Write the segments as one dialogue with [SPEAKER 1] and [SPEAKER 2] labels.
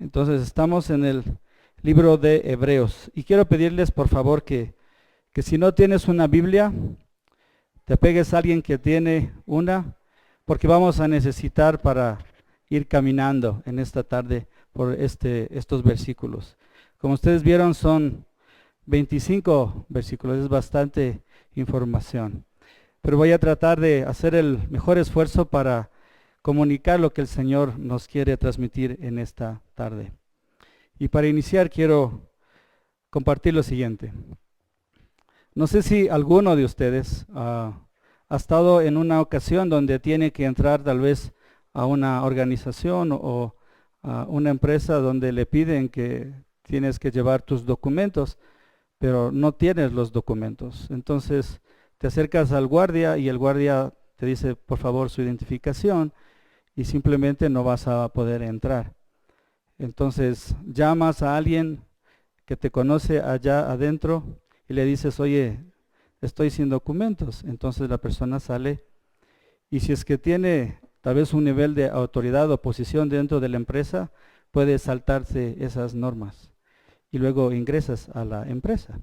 [SPEAKER 1] Entonces estamos en el libro de Hebreos y quiero pedirles por favor que si no tienes una Biblia, te pegues a alguien que tiene una, porque vamos a necesitar para ir caminando en esta tarde por estos versículos. Como ustedes vieron, son 25 versículos, es bastante información. Pero voy a tratar de hacer el mejor esfuerzo para comunicar lo que el Señor nos quiere transmitir en esta tarde. Y para iniciar quiero compartir lo siguiente. No sé si alguno de ustedes ha estado en una ocasión donde tiene que entrar tal vez a una organización o a una empresa donde le piden que tienes que llevar tus documentos, pero no tienes los documentos. Entonces te acercas al guardia y el guardia te dice por favor su identificación y simplemente no vas a poder entrar. Entonces llamas a alguien que te conoce allá adentro y le dices, oye, estoy sin documentos. Entonces la persona sale y si es que tiene tal vez un nivel de autoridad o posición dentro de la empresa, puede saltarse esas normas y luego ingresas a la empresa.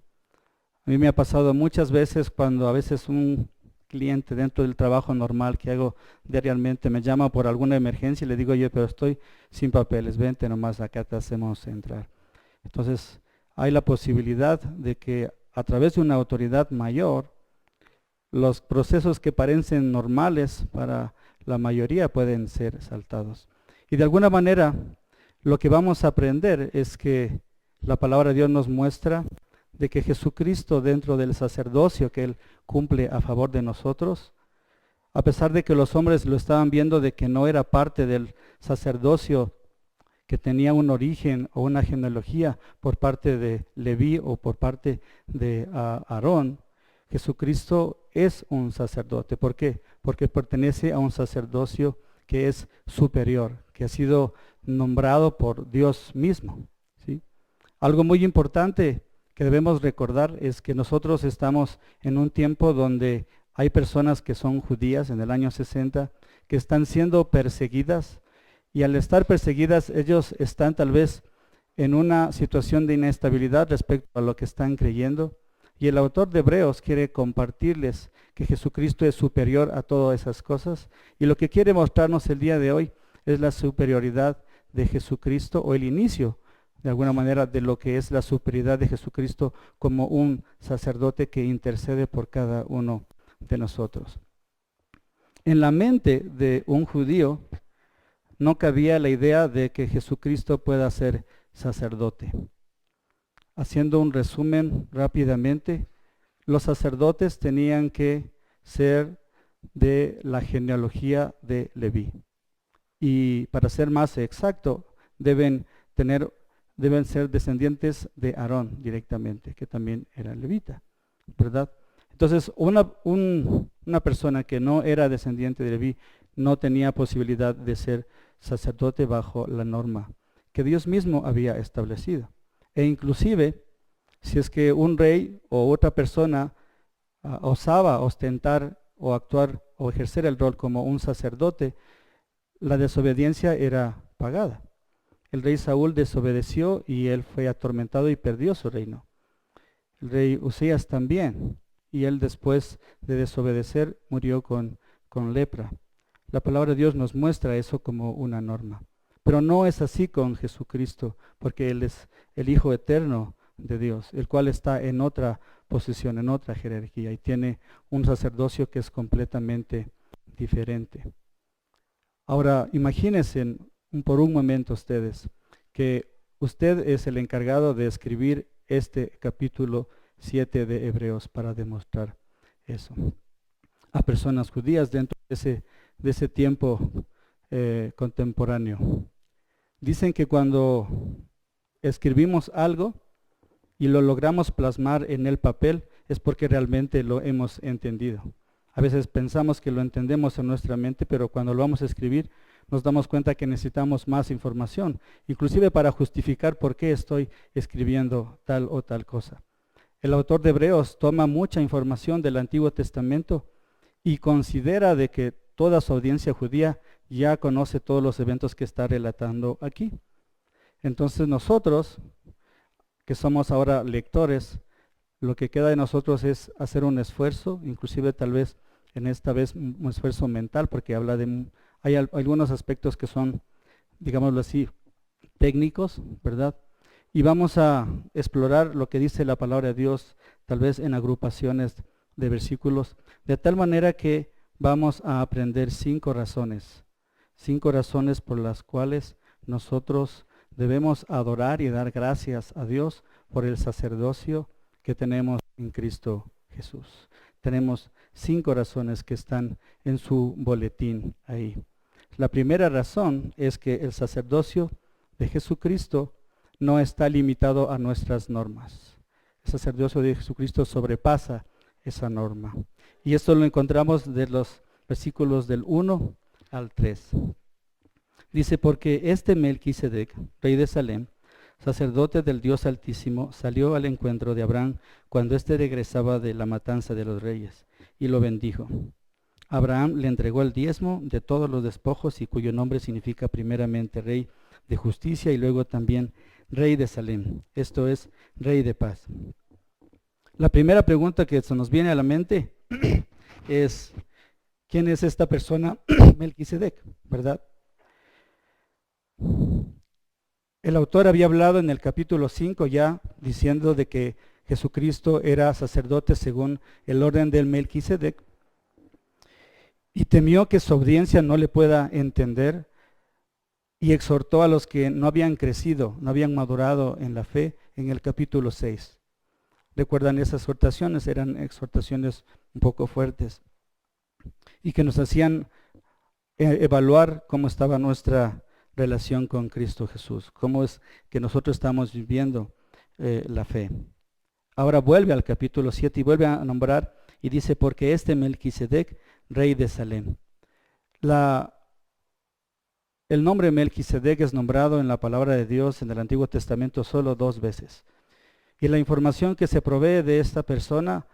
[SPEAKER 1] A mí me ha pasado muchas veces cuando a veces un cliente dentro del trabajo normal que hago diariamente me llama por alguna emergencia y le digo, oye, pero estoy sin papeles, vente nomás, acá te hacemos entrar. Entonces hay la posibilidad de que a través de una autoridad mayor, los procesos que parecen normales para la mayoría pueden ser saltados. Y de alguna manera, lo que vamos a aprender es que la palabra de Dios nos muestra de que Jesucristo dentro del sacerdocio que Él cumple a favor de nosotros, a pesar de que los hombres lo estaban viendo de que no era parte del sacerdocio que tenía un origen o una genealogía por parte de Leví o por parte de Aarón, Jesucristo es un sacerdote. ¿Por qué? Porque pertenece a un sacerdocio que es superior, que ha sido nombrado por Dios mismo, ¿sí? Algo muy importante que debemos recordar es que nosotros estamos en un tiempo donde hay personas que son judías en el año 60 que están siendo perseguidas y al estar perseguidas ellos están tal vez en una situación de inestabilidad respecto a lo que están creyendo y el autor de Hebreos quiere compartirles que Jesucristo es superior a todas esas cosas y lo que quiere mostrarnos el día de hoy es la superioridad de Jesucristo o el inicio de alguna manera de lo que es la superioridad de Jesucristo como un sacerdote que intercede por cada uno de nosotros. En la mente de un judío no cabía la idea de que Jesucristo pueda ser sacerdote. Haciendo un resumen rápidamente, los sacerdotes tenían que ser de la genealogía de Leví. Y para ser más exacto, deben ser descendientes de Aarón directamente, que también era levita, ¿verdad? Entonces, una persona que no era descendiente de Leví no tenía posibilidad de ser sacerdote bajo la norma que Dios mismo había establecido. E inclusive, si es que un rey o otra persona osaba ostentar o actuar o ejercer el rol como un sacerdote, la desobediencia era pagada. El rey Saúl desobedeció y él fue atormentado y perdió su reino. El rey Usías también, y él después de desobedecer murió con lepra. La palabra de Dios nos muestra eso como una norma. Pero no es así con Jesucristo, porque Él es el Hijo eterno de Dios, el cual está en otra posición, en otra jerarquía, y tiene un sacerdocio que es completamente diferente. Ahora, imagínense por un momento ustedes que usted es el encargado de escribir este capítulo 7 de Hebreos para demostrar eso a personas judías dentro de ese tiempo contemporáneo. Dicen que cuando escribimos algo y lo logramos plasmar en el papel es porque realmente lo hemos entendido. A veces pensamos que lo entendemos en nuestra mente, pero cuando lo vamos a escribir nos damos cuenta que necesitamos más información, inclusive para justificar por qué estoy escribiendo tal o tal cosa. El autor de Hebreos toma mucha información del Antiguo Testamento y considera de que toda su audiencia judía ya conoce todos los eventos que está relatando aquí. Entonces nosotros, que somos ahora lectores, lo que queda de nosotros es hacer un esfuerzo, inclusive tal vez en esta vez un esfuerzo mental, porque hay algunos aspectos que son, digámoslo así, técnicos, ¿verdad? Y vamos a explorar lo que dice la palabra de Dios, tal vez en agrupaciones de versículos, de tal manera que vamos a aprender 5 razones por las cuales nosotros debemos adorar y dar gracias a Dios por el sacerdocio que tenemos en Cristo Jesús. Tenemos 5 razones que están en su boletín ahí. La primera razón es que el sacerdocio de Jesucristo no está limitado a nuestras normas. El sacerdocio de Jesucristo sobrepasa esa norma. Y esto lo encontramos de los versículos del 1 al 3. Dice, porque este Melquisedec, rey de Salem, sacerdote del Dios Altísimo, salió al encuentro de Abraham cuando éste regresaba de la matanza de los reyes, y lo bendijo. Abraham le entregó el diezmo de todos los despojos, y cuyo nombre significa primeramente rey de justicia y luego también rey de Salem, esto es, rey de paz. La primera pregunta que se nos viene a la mente es, ¿quién es esta persona Melquisedec, verdad? El autor había hablado en el capítulo 5 ya diciendo de que Jesucristo era sacerdote según el orden del Melquisedec y temió que su audiencia no le pueda entender y exhortó a los que no habían crecido, no habían madurado en la fe en el capítulo 6. ¿Recuerdan esas exhortaciones? Eran exhortaciones un poco fuertes y que nos hacían evaluar cómo estaba nuestra relación con Cristo Jesús, cómo es que nosotros estamos viviendo la fe. Ahora vuelve al capítulo 7 y vuelve a nombrar y dice, porque este Melquisedec, rey de Salem. El nombre Melquisedec es nombrado en la palabra de Dios en el Antiguo Testamento solo 2 veces. Y la información que se provee de esta persona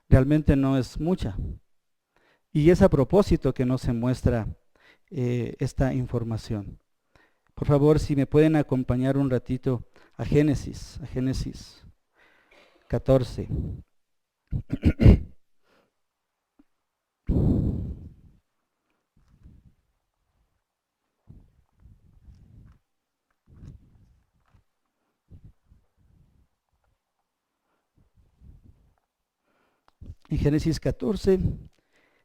[SPEAKER 1] realmente no es mucha. Y es a propósito que no se muestra esta información. Por favor, si me pueden acompañar un ratito a Génesis 14. En Génesis 14,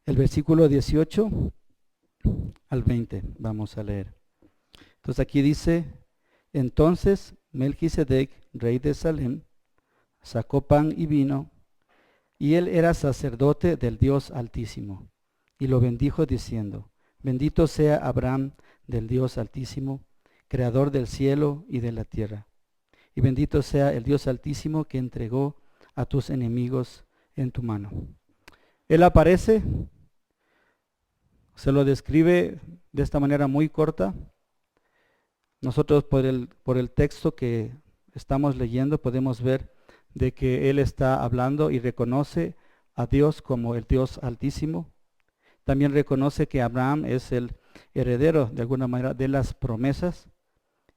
[SPEAKER 1] el versículo 18 al 20, vamos a leer. Entonces aquí dice, entonces Melquisedec, rey de Salem, sacó pan y vino, y él era sacerdote del Dios Altísimo, y lo bendijo diciendo, bendito sea Abraham del Dios Altísimo, creador del cielo y de la tierra, y bendito sea el Dios Altísimo que entregó a tus enemigos en tu mano. Él aparece, se lo describe de esta manera muy corta. Nosotros por el texto que estamos leyendo podemos ver de que él está hablando y reconoce a Dios como el Dios Altísimo. También reconoce que Abraham es el heredero de alguna manera de las promesas.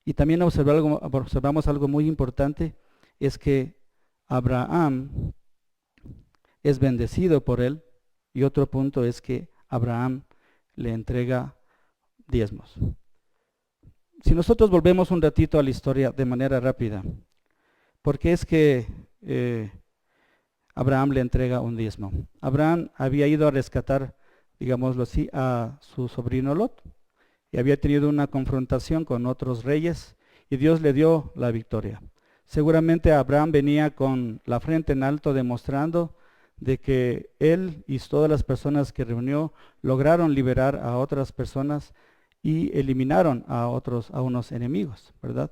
[SPEAKER 1] Y también observamos algo muy importante, es que Abraham es bendecido por él. Y otro punto es que Abraham le entrega diezmos. Si nosotros volvemos un ratito a la historia de manera rápida, ¿por qué es que Abraham le entrega un diezmo? Abraham había ido a rescatar, digámoslo así, a su sobrino Lot y había tenido una confrontación con otros reyes y Dios le dio la victoria. Seguramente Abraham venía con la frente en alto demostrando de que él y todas las personas que reunió lograron liberar a otras personas y eliminaron a unos enemigos, ¿verdad?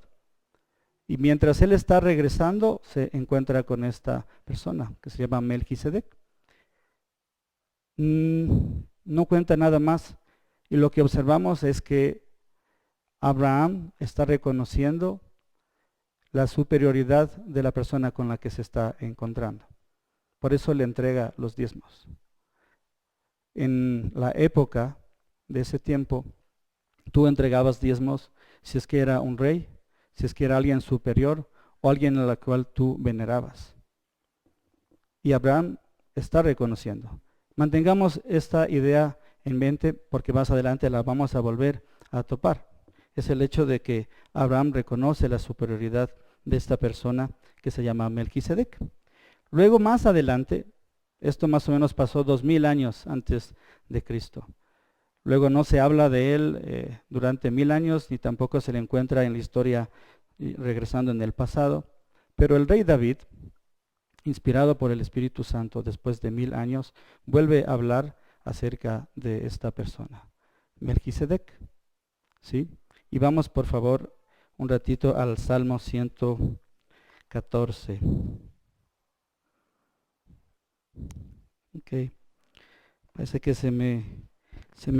[SPEAKER 1] Y mientras él está regresando, se encuentra con esta persona que se llama Melquisedec. No cuenta nada más. Y lo que observamos es que Abraham está reconociendo la superioridad de la persona con la que se está encontrando. Por eso le entrega los diezmos. En la época de ese tiempo, tú entregabas diezmos si es que era un rey, si es que era alguien superior o alguien a la cual tú venerabas. Y Abraham está reconociendo. Mantengamos esta idea en mente porque más adelante la vamos a volver a topar. Es el hecho de que Abraham reconoce la superioridad de esta persona que se llama Melquisedec. Luego más adelante, esto más o menos pasó 2000 años antes de Cristo. Luego no se habla de él durante 1000 años, ni tampoco se le encuentra en la historia regresando en el pasado. Pero el rey David, inspirado por el Espíritu Santo después de 1000 años, vuelve a hablar acerca de esta persona, Melquisedec. ¿Sí? Y vamos por favor un ratito al Salmo 114. Ok, parece que se me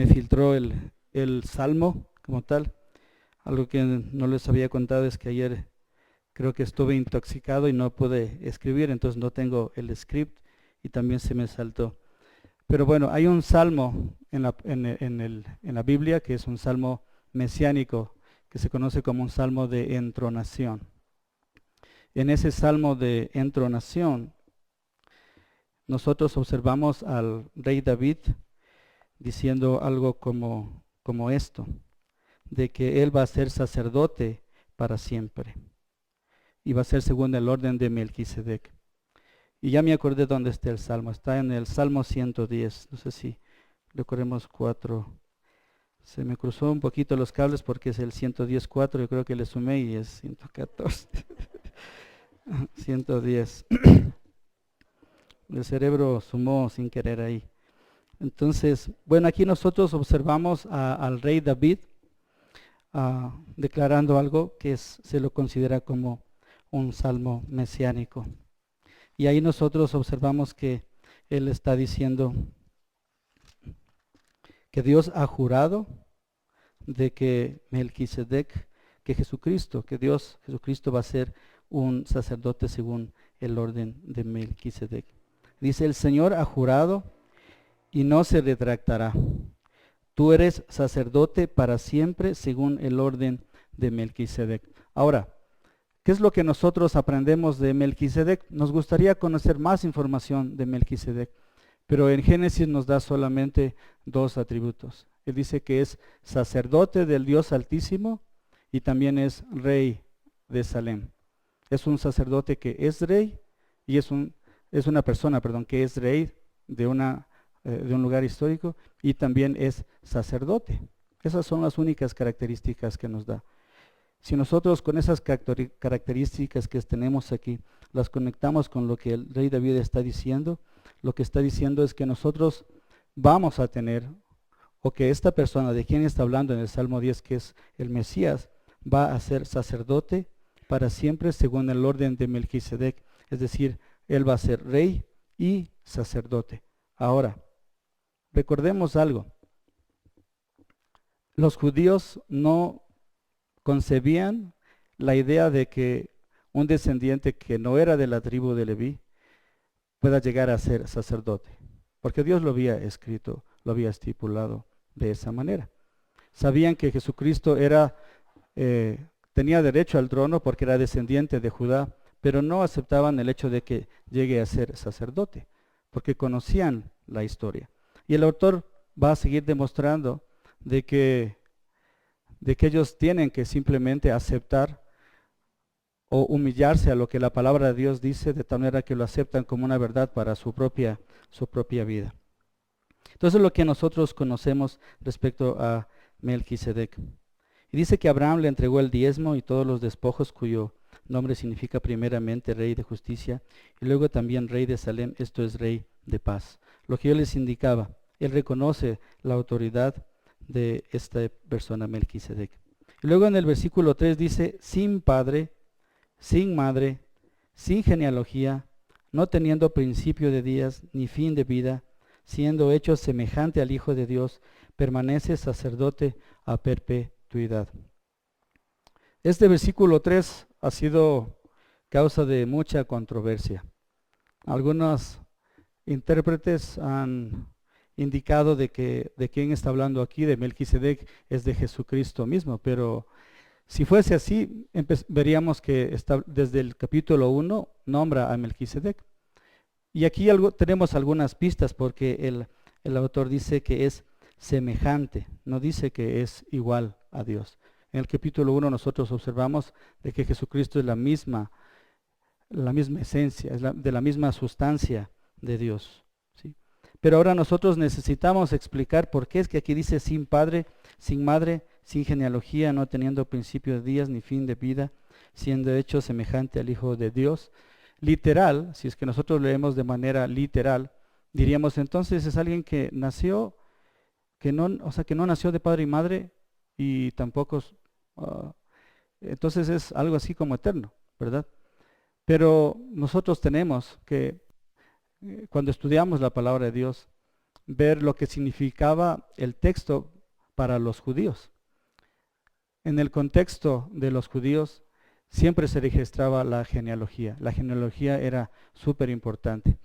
[SPEAKER 1] filtró el Salmo como tal. Algo que no les había contado es que ayer creo que estuve intoxicado y no pude escribir, entonces no tengo el script y también se me saltó. Pero bueno, hay un salmo en la Biblia que es un salmo mesiánico, que se conoce como un salmo de entronación. En ese salmo de entronación, nosotros observamos al rey David diciendo algo como esto, de que él va a ser sacerdote para siempre y va a ser según el orden de Melquisedec. Y ya me acordé dónde está el salmo, está en el Salmo 110, no sé si lo corremos 4. Se me cruzó un poquito los cables porque es el 110.4, yo creo que le sumé y es 114. 110. El cerebro sumó sin querer ahí. Entonces, bueno, aquí nosotros observamos al rey David declarando algo que se lo considera como un salmo mesiánico. Y ahí nosotros observamos que él está diciendo que Dios ha jurado de que Melquisedec, que Jesucristo va a ser un sacerdote según el orden de Melquisedec. Dice, el Señor ha jurado y no se retractará. Tú eres sacerdote para siempre según el orden de Melquisedec. Ahora, ¿qué es lo que nosotros aprendemos de Melquisedec? Nos gustaría conocer más información de Melquisedec, pero en Génesis nos da solamente 2 atributos. Él dice que es sacerdote del Dios Altísimo y también es rey de Salem. Es un sacerdote que es rey y es una persona, que es rey de un lugar histórico y también es sacerdote. Esas son las únicas características que nos da. Si nosotros con esas características que tenemos aquí, las conectamos con lo que el rey David está diciendo, lo que está diciendo es que nosotros vamos a tener, o que esta persona de quien está hablando en el Salmo 10, que es el Mesías, va a ser sacerdote para siempre según el orden de Melquisedec. Es decir, él va a ser rey y sacerdote. Ahora, recordemos algo. Los judíos no concebían la idea de que un descendiente que no era de la tribu de Leví pueda llegar a ser sacerdote, porque Dios lo había escrito, lo había estipulado de esa manera. Sabían que Jesucristo tenía derecho al trono porque era descendiente de Judá, pero no aceptaban el hecho de que llegue a ser sacerdote, porque conocían la historia. Y el autor va a seguir demostrando de que ellos tienen que simplemente aceptar o humillarse a lo que la palabra de Dios dice, de tal manera que lo aceptan como una verdad para su propia vida. Entonces lo que nosotros conocemos respecto a Melquisedec. Y dice que Abraham le entregó el diezmo y todos los despojos, cuyo nombre significa primeramente rey de justicia y luego también rey de Salem, esto es rey de paz. Lo que yo les indicaba, él reconoce la autoridad de esta persona Melquisedec. Y luego en el versículo 3 dice, sin padre, sin madre, sin genealogía, no teniendo principio de días ni fin de vida, siendo hecho semejante al Hijo de Dios, permanece sacerdote a perpetuidad. Este versículo 3 ha sido causa de mucha controversia. Algunos intérpretes han indicado de quién está hablando aquí, de Melquisedec, es de Jesucristo mismo, pero Si fuese así, veríamos que desde el capítulo 1 nombra a Melquisedec. Y aquí tenemos algunas pistas porque el autor dice que es semejante, no dice que es igual a Dios. En el capítulo 1 nosotros observamos de que Jesucristo es la misma esencia, de la misma sustancia de Dios, ¿sí? Pero ahora nosotros necesitamos explicar por qué es que aquí dice sin padre, sin madre, sin genealogía, no teniendo principio de días ni fin de vida, siendo hecho semejante al Hijo de Dios. Literal, si es que nosotros leemos de manera literal, diríamos entonces es alguien que nació, que no nació de padre y madre y tampoco, entonces es algo así como eterno, ¿verdad? Pero nosotros tenemos que, cuando estudiamos la palabra de Dios, ver lo que significaba el texto para los judíos. En el contexto de los judíos siempre se registraba la genealogía. La genealogía era súper importante.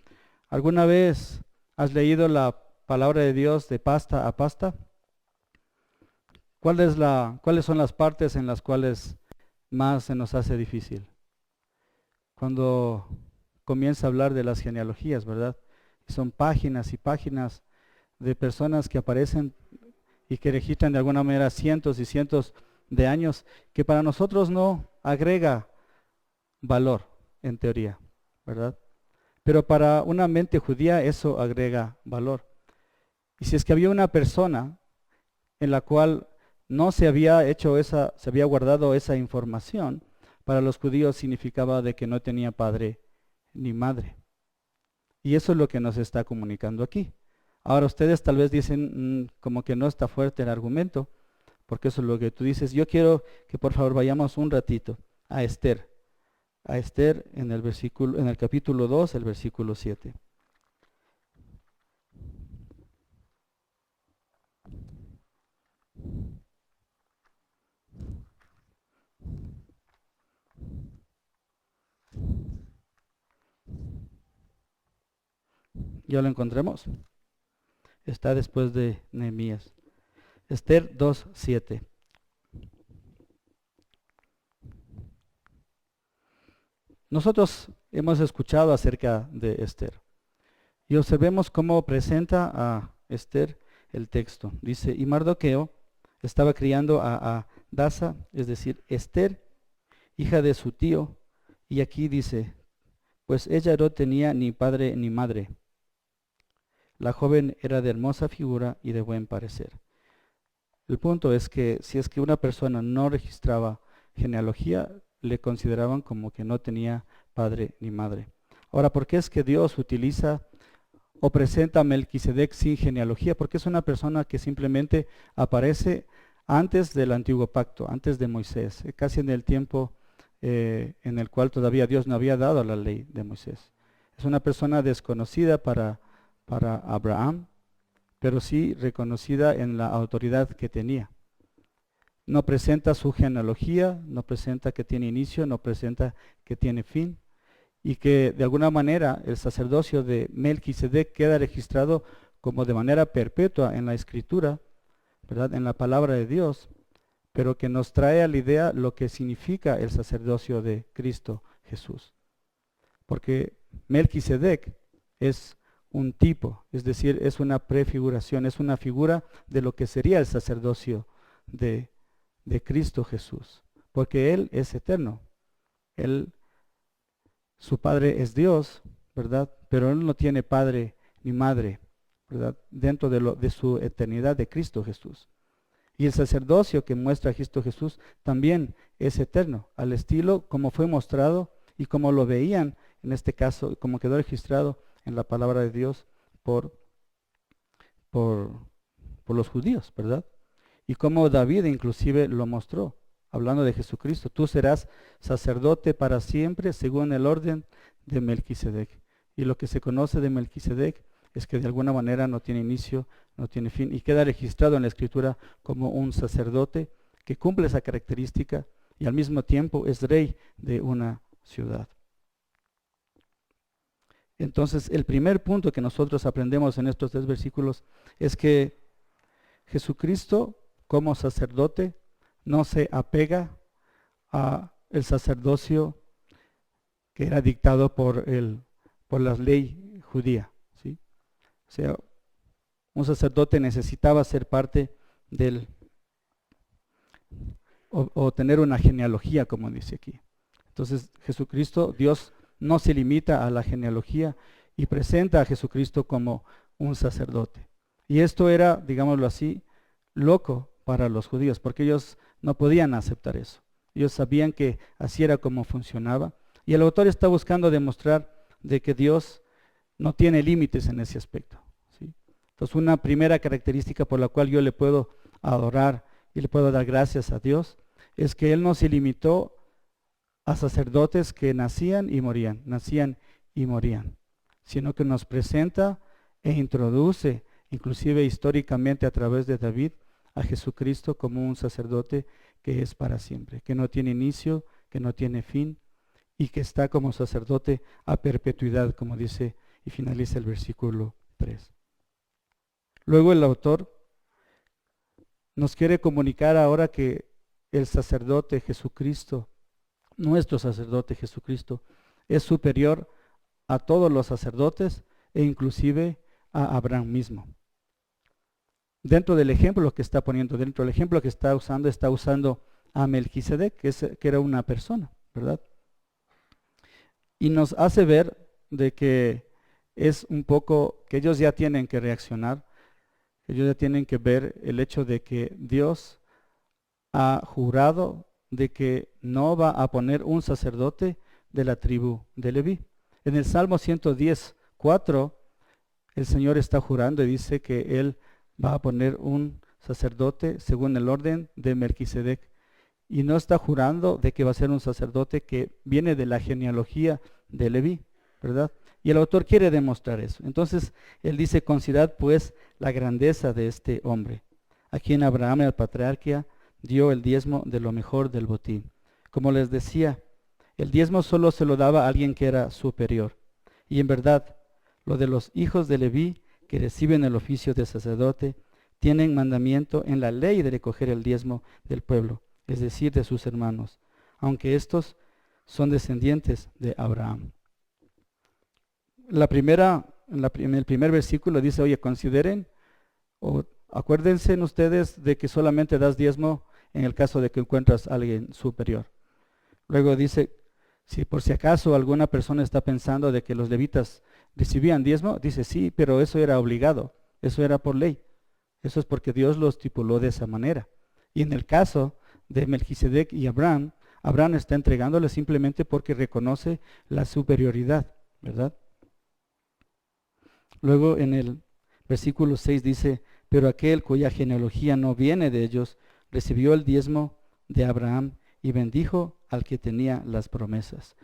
[SPEAKER 1] ¿Alguna vez has leído la palabra de Dios de pasta a pasta? ¿Cuáles son las partes en las cuales más se nos hace difícil? Cuando comienza a hablar de las genealogías, ¿verdad? Son páginas y páginas de personas que aparecen y que registran de alguna manera cientos y cientos de años, que para nosotros no agrega valor en teoría, ¿verdad? Pero para una mente judía eso agrega valor. Y si es que había una persona en la cual no se había se había guardado esa información, para los judíos significaba de que no tenía padre ni madre. Y eso es lo que nos está comunicando aquí. Ahora ustedes tal vez dicen como que no está fuerte el argumento, porque eso es lo que tú dices. Yo quiero que por favor vayamos un ratito a Esther. A Esther en el capítulo 2, el versículo 7. ¿Ya lo encontramos? Está después de Nehemías. Esther 2:7. Nosotros hemos escuchado acerca de Esther y observemos cómo presenta a Esther el texto. Dice, y Mardoqueo estaba criando a Dasa, es decir, Esther, hija de su tío, y aquí dice, pues ella no tenía ni padre ni madre. La joven era de hermosa figura y de buen parecer. El punto es que si es que una persona no registraba genealogía, le consideraban como que no tenía padre ni madre. Ahora, ¿por qué es que Dios utiliza o presenta a Melquisedec sin genealogía? Porque es una persona que simplemente aparece antes del antiguo pacto, antes de Moisés, casi en el tiempo en el cual todavía Dios no había dado la ley de Moisés. Es una persona desconocida para Abraham, pero sí reconocida en la autoridad que tenía. No presenta su genealogía, no presenta que tiene inicio, no presenta que tiene fin, y que de alguna manera el sacerdocio de Melquisedec queda registrado como de manera perpetua en la Escritura, ¿verdad? En la palabra de Dios, pero que nos trae a la idea lo que significa el sacerdocio de Cristo Jesús. Porque Melquisedec es un tipo, es decir, es una prefiguración, es una figura de lo que sería el sacerdocio de Cristo Jesús, porque Él es eterno. Su Padre es Dios, ¿verdad? Pero Él no tiene padre ni madre, ¿verdad? Dentro de su eternidad de Cristo Jesús. Y el sacerdocio que muestra a Cristo Jesús también es eterno, al estilo como fue mostrado y como lo veían, en este caso, como quedó registrado en la palabra de Dios por los judíos, ¿verdad? Y como David inclusive lo mostró, hablando de Jesucristo, tú serás sacerdote para siempre según el orden de Melquisedec. Y lo que se conoce de Melquisedec es que de alguna manera no tiene inicio, no tiene fin, y queda registrado en la Escritura como un sacerdote que cumple esa característica y al mismo tiempo es rey de una ciudad. Entonces, el primer punto que nosotros aprendemos en estos 3 versículos es que Jesucristo, como sacerdote, no se apega a el sacerdocio que era dictado por la ley judía, ¿sí? O sea, un sacerdote necesitaba ser parte o tener una genealogía, como dice aquí. Entonces, Jesucristo, Dios no se limita a la genealogía y presenta a Jesucristo como un sacerdote. Y esto era, digámoslo así, loco para los judíos, porque ellos no podían aceptar eso. Ellos sabían que así era como funcionaba. Y el autor está buscando demostrar de que Dios no tiene límites en ese aspecto, ¿sí? Entonces, una primera característica por la cual yo le puedo adorar y le puedo dar gracias a Dios es que Él no se limitó a sacerdotes que nacían y morían, sino que nos presenta e introduce, inclusive históricamente a través de David, a Jesucristo como un sacerdote que es para siempre, que no tiene inicio, que no tiene fin y que está como sacerdote a perpetuidad, como dice y finaliza el versículo 3. Luego el autor nos quiere comunicar ahora que el sacerdote Jesucristo, nuestro sacerdote Jesucristo, es superior a todos los sacerdotes e inclusive a Abraham mismo. Dentro del ejemplo que está poniendo, dentro del ejemplo que está usando a Melquisedec, que era una persona, ¿verdad? Y nos hace ver de que es un poco, que ellos ya tienen que reaccionar, ellos ya tienen que ver el hecho de que Dios ha jurado de que no va a poner un sacerdote de la tribu de Leví. En el Salmo 110:4, el Señor está jurando y dice que Él va a poner un sacerdote según el orden de Melquisedec. Y no está jurando de que va a ser un sacerdote que viene de la genealogía de Leví, ¿verdad? Y el autor quiere demostrar eso. Entonces, él dice, considerad pues la grandeza de este hombre, a quien Abraham, el patriarca, dio el diezmo de lo mejor del botín. Como les decía, el diezmo solo se lo daba a alguien que era superior. Y en verdad, lo de los hijos de Leví, que reciben el oficio de sacerdote, tienen mandamiento en la ley de recoger el diezmo del pueblo, es decir, de sus hermanos, aunque estos son descendientes de Abraham. En el primer versículo dice, oye, consideren, o acuérdense ustedes de que solamente das diezmo en el caso de que encuentras a alguien superior. Luego dice, si por si acaso alguna persona está pensando de que los levitas recibían diezmo, dice, sí, pero eso era obligado, eso era por ley. Eso es porque Dios lo estipuló de esa manera. Y en el caso de Melquisedec y Abraham, Abraham está entregándole simplemente porque reconoce la superioridad, ¿verdad? Luego en el versículo 6 dice, pero aquel cuya genealogía no viene de ellos, recibió el diezmo de Abraham y bendijo al que tenía las promesas.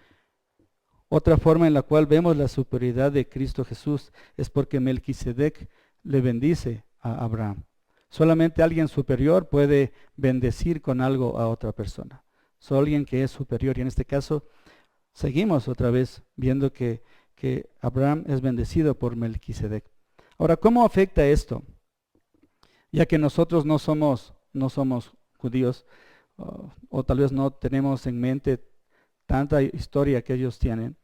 [SPEAKER 1] Otra forma en la cual vemos la superioridad de Cristo Jesús es porque Melquisedec le bendice a Abraham. Solamente alguien superior puede bendecir con algo a otra persona. Solo alguien que es superior. Y en este caso, seguimos otra vez viendo que Abraham es bendecido por Melquisedec. Ahora, ¿cómo afecta esto? Ya que nosotros no somos judíos, o tal vez no tenemos en mente tanta historia que ellos tienen,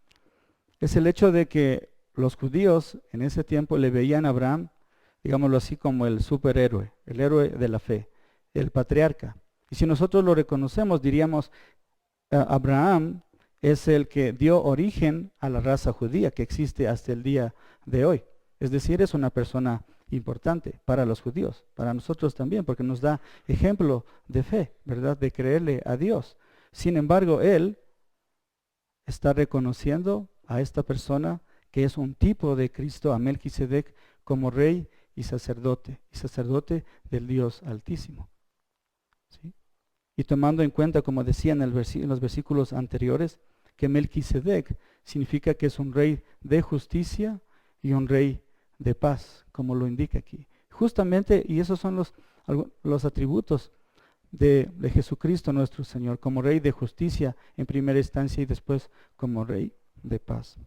[SPEAKER 1] es el hecho de que los judíos en ese tiempo le veían a Abraham, digámoslo así, como el superhéroe, el héroe de la fe, el patriarca. Y si nosotros lo reconocemos, diríamos, Abraham es el que dio origen a la raza judía que existe hasta el día de hoy. Es decir, es una persona importante para los judíos, para nosotros también, porque nos da ejemplo de fe, ¿verdad? De creerle a Dios. Sin embargo, él está reconociendo a esta persona que es un tipo de Cristo, a Melquisedec, como rey y sacerdote del Dios Altísimo. ¿Sí? Y tomando en cuenta, como decía en los versículos anteriores, que Melquisedec significa que es un rey de justicia y un rey de paz, como lo indica aquí. Justamente, y esos son los atributos de Jesucristo nuestro Señor, como rey de justicia en primera instancia y después como rey de paz.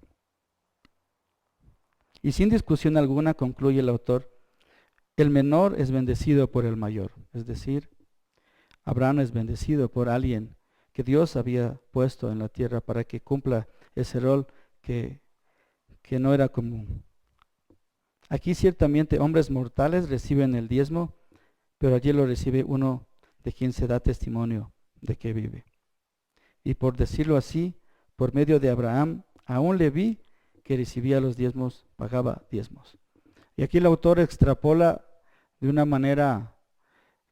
[SPEAKER 1] Y sin discusión alguna, concluye el autor, el menor es bendecido por el mayor, es decir, Abraham es bendecido por alguien que Dios había puesto en la tierra para que cumpla ese rol que no era común. Aquí ciertamente hombres mortales reciben el diezmo, pero allí lo recibe uno de quien se da testimonio de que vive. Y por decirlo así, por medio de Abraham, aún Leví, que recibía los diezmos, pagaba diezmos. Y aquí el autor extrapola de una manera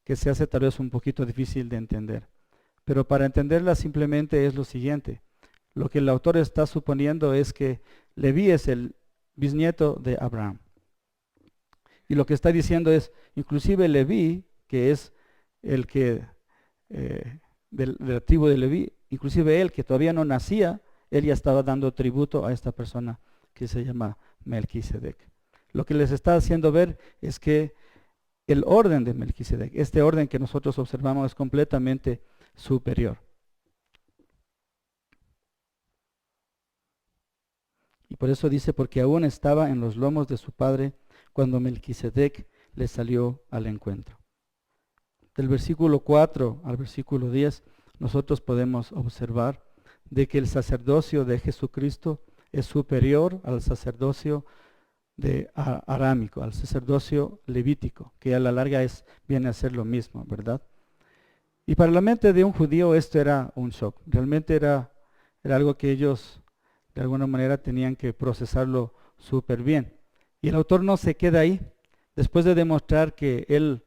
[SPEAKER 1] que se hace tal vez un poquito difícil de entender. Pero para entenderla simplemente es lo siguiente. Lo que el autor está suponiendo es que Leví es el bisnieto de Abraham. Y lo que está diciendo es, inclusive Leví, que es el que de la tribu de Leví, inclusive él que todavía no nacía, él ya estaba dando tributo a esta persona que se llama Melquisedec. Lo que les está haciendo ver es que el orden de Melquisedec, este orden que nosotros observamos, es completamente superior. Y por eso dice, porque aún estaba en los lomos de su padre cuando Melquisedec le salió al encuentro. Del versículo 4 al versículo 10, nosotros podemos observar de que el sacerdocio de Jesucristo es superior al sacerdocio arámico, al sacerdocio levítico, que a la larga viene a ser lo mismo, ¿verdad? Y para la mente de un judío esto era un shock. Realmente era algo que ellos de alguna manera tenían que procesarlo súper bien. Y el autor no se queda ahí. Después de demostrar que el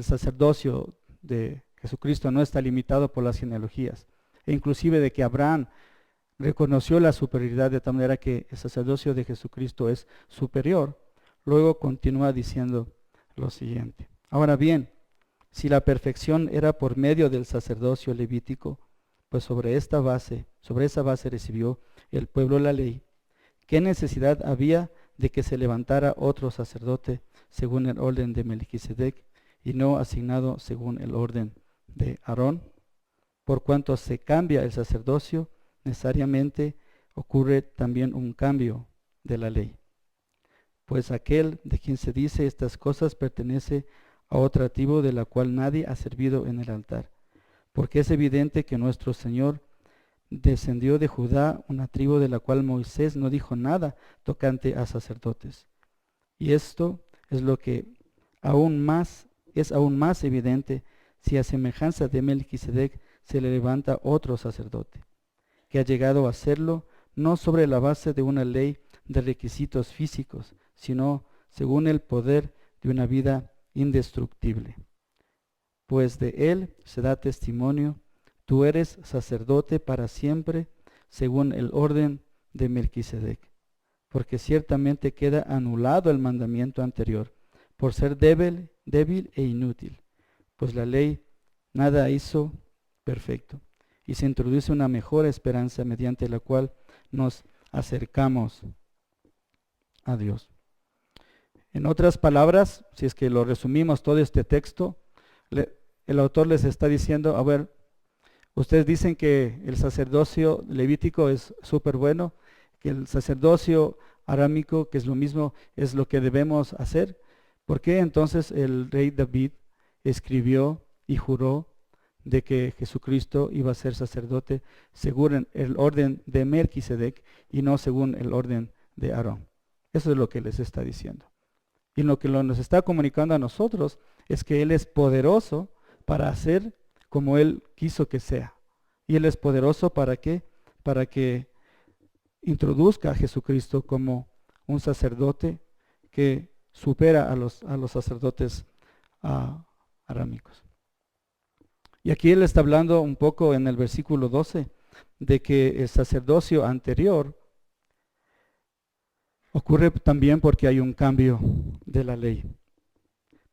[SPEAKER 1] sacerdocio de Jesucristo no está limitado por las genealogías, e inclusive de que Abraham reconoció la superioridad de tal manera que el sacerdocio de Jesucristo es superior, luego continúa diciendo lo siguiente. Ahora bien, si la perfección era por medio del sacerdocio levítico, pues sobre esa base recibió el pueblo la ley. ¿Qué necesidad había de que se levantara otro sacerdote según el orden de Melquisedec y no asignado según el orden de Aarón? Por cuanto se cambia el sacerdocio, necesariamente ocurre también un cambio de la ley. Pues aquel de quien se dice estas cosas pertenece a otra tribu de la cual nadie ha servido en el altar. Porque es evidente que nuestro Señor descendió de Judá, una tribu de la cual Moisés no dijo nada tocante a sacerdotes. Y esto es lo que es aún más evidente si a semejanza de Melquisedec se le levanta otro sacerdote, que ha llegado a serlo no sobre la base de una ley de requisitos físicos, sino según el poder de una vida indestructible. Pues de él se da testimonio, tú eres sacerdote para siempre, según el orden de Melquisedec, porque ciertamente queda anulado el mandamiento anterior, por ser débil e inútil, pues la ley nada hizo perfecto, y se introduce una mejor esperanza mediante la cual nos acercamos a Dios. En otras palabras, si es que lo resumimos todo este texto, el autor les está diciendo, a ver, ustedes dicen que el sacerdocio levítico es súper bueno, que el sacerdocio arámico, que es lo mismo, es lo que debemos hacer. ¿Por qué entonces el rey David escribió y juró de que Jesucristo iba a ser sacerdote según el orden de Melquisedec y no según el orden de Aarón? Eso es lo que les está diciendo. Y lo que nos está comunicando a nosotros es que Él es poderoso para hacer como Él quiso que sea. Y Él es poderoso ¿para qué? Para que introduzca a Jesucristo como un sacerdote que supera a los sacerdotes arámicos. Y aquí Él está hablando un poco en el versículo 12 de que el sacerdocio anterior ocurre también porque hay un cambio de la ley.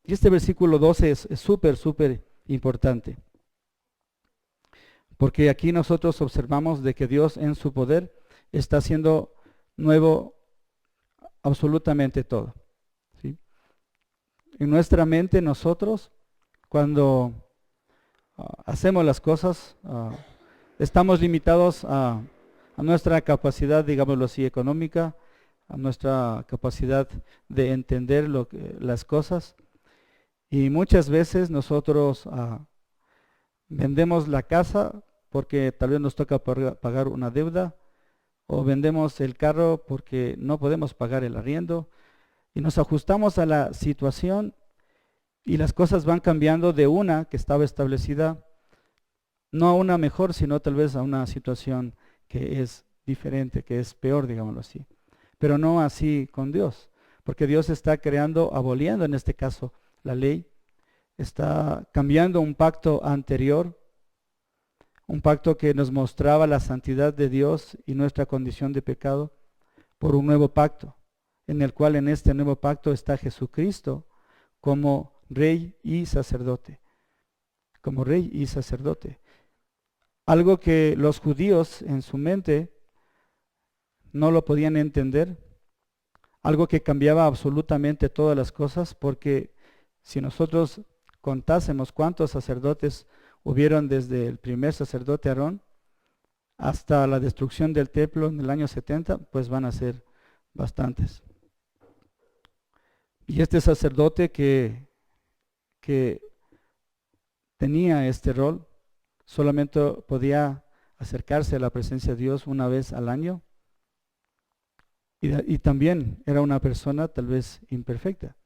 [SPEAKER 1] Y este versículo 12 es súper importante. Porque aquí nosotros observamos de que Dios en su poder está haciendo nuevo absolutamente todo. ¿Sí? En nuestra mente nosotros, cuando hacemos las cosas, estamos limitados a nuestra capacidad, digámoslo así, económica, a nuestra capacidad de entender las cosas. Y muchas veces nosotros vendemos la casa porque tal vez nos toca pagar una deuda, o vendemos el carro porque no podemos pagar el arriendo, y nos ajustamos a la situación y las cosas van cambiando de una que estaba establecida, no a una mejor, sino tal vez a una situación que es diferente, que es peor, digámoslo así. Pero no así con Dios, porque Dios está creando, aboliendo en este caso la ley, está cambiando un pacto anterior, un pacto que nos mostraba la santidad de Dios y nuestra condición de pecado, por un nuevo pacto, en el cual en este nuevo pacto está Jesucristo como rey y sacerdote, como rey y sacerdote. Algo que los judíos en su mente no lo podían entender, algo que cambiaba absolutamente todas las cosas, porque si nosotros contásemos cuántos sacerdotes hubieron desde el primer sacerdote Aarón hasta la destrucción del templo en el año 70, pues van a ser bastantes. Y este sacerdote que tenía este rol, solamente podía acercarse a la presencia de Dios una vez al año, y también era una persona tal vez imperfecta,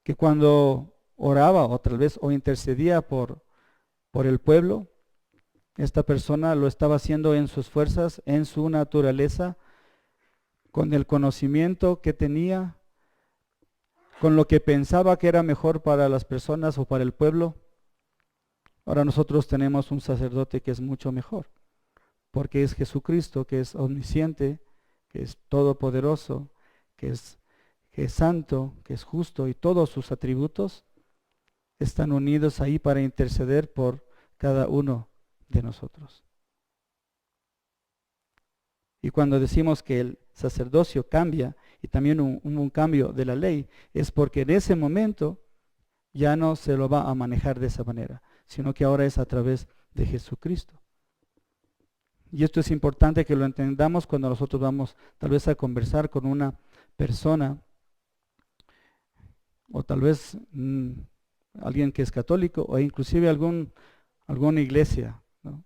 [SPEAKER 1] que cuando oraba o tal vez o intercedía por el pueblo, esta persona lo estaba haciendo en sus fuerzas, en su naturaleza, con el conocimiento que tenía, con lo que pensaba que era mejor para las personas o para el pueblo. Ahora nosotros tenemos un sacerdote que es mucho mejor, porque es Jesucristo, que es omnisciente, que es todopoderoso, que es santo, que es justo, y todos sus atributos están unidos ahí para interceder por cada uno de nosotros. Y cuando decimos que el sacerdocio cambia, y también un cambio de la ley, es porque en ese momento ya no se lo va a manejar de esa manera, sino que ahora es a través de Jesucristo. Y esto es importante que lo entendamos cuando nosotros vamos tal vez a conversar con una persona, o tal vez alguien que es católico, o inclusive alguna iglesia, ¿no?